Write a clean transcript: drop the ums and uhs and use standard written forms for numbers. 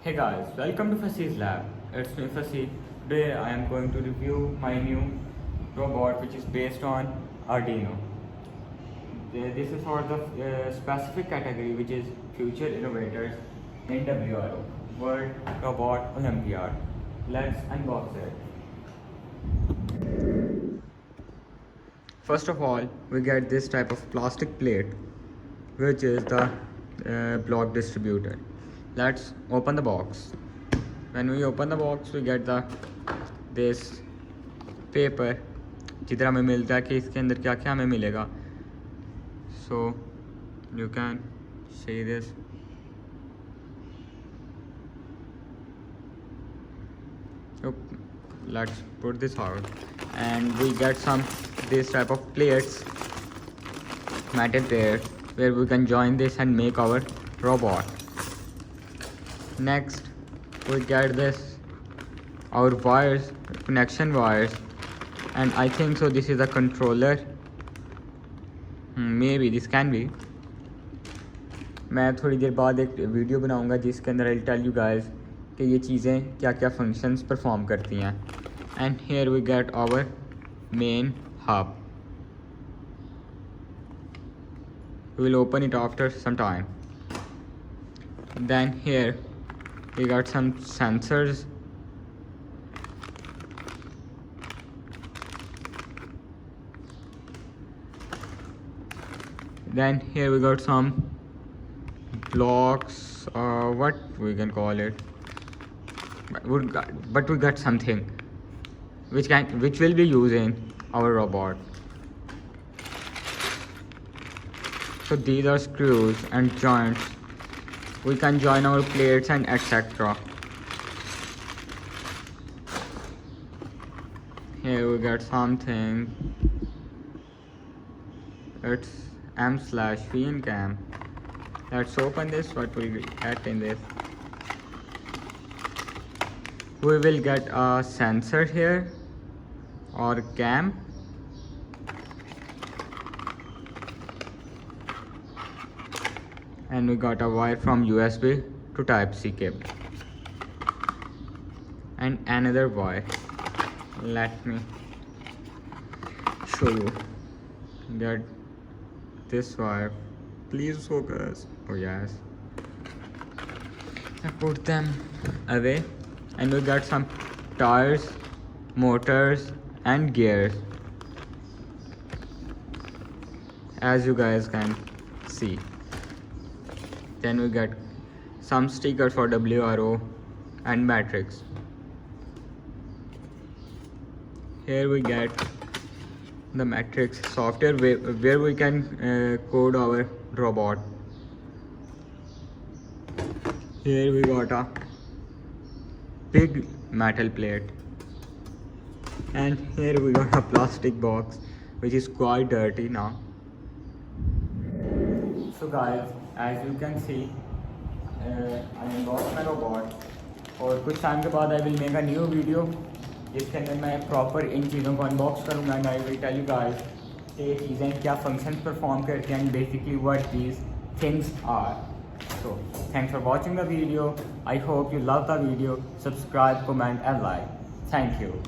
Hey guys, welcome to Fassy's Lab. It's me Fassy. Today I am going to review my new robot which is based on Arduino. This is for the specific category which is Future Innovators in WRO, World Robot Olympiad. Let's unbox it. First of all, we get this type of plastic plate which is the block distributor. Let's open the box. When we open the box we get this paper जिधर हमें मिलता है कि इसके अंदर क्या क्या हमें मिलेगा. So you can see this. Let's put this out, and we get this type of plates, metal plates, where we can join this and make our robot. Next we get our wires, connection wires, and I think so this is a controller. Maybe this can be. मैं थोड़ी देर बाद एक video बनाऊंगा जिसके अंदर I'll tell you guys कि ये चीज़ें क्या क्या functions perform करती हैं. And here we get our main hub. We will open it after some time. Then here we got some sensors. Then here we got some blocks, what we can call it, but we got something which will be used in our robot. So these are screws and joints. We can join our plates and etc. Here we got something. It's M/V and cam. Let's open this. What we get in this? We will get a sensor here or cam. And we got a wire from USB to Type-C cable. And another wire. Let me show you. Get this wire. Please focus. Oh yes. I put them away, and we got some tires, motors, and gears, as you guys can see. Then we get some stickers for WRO and matrix. Here we get the matrix software where we can code our robot. Here we got a big metal plate, and here we got a plastic box which is quite dirty now. So guys, as you can see, I unboxed my robot, और कुछ time के बाद I will make a new video जिसके अंदर मैं proper इन चीज़ों को unbox करूँगा, and I will tell you guys कि ये चीज़ें क्या फंक्शन परफॉर्म करती हैं and basically what these things are. So thanks for watching the video. I hope you love the video. Subscribe, comment and like. Thank you.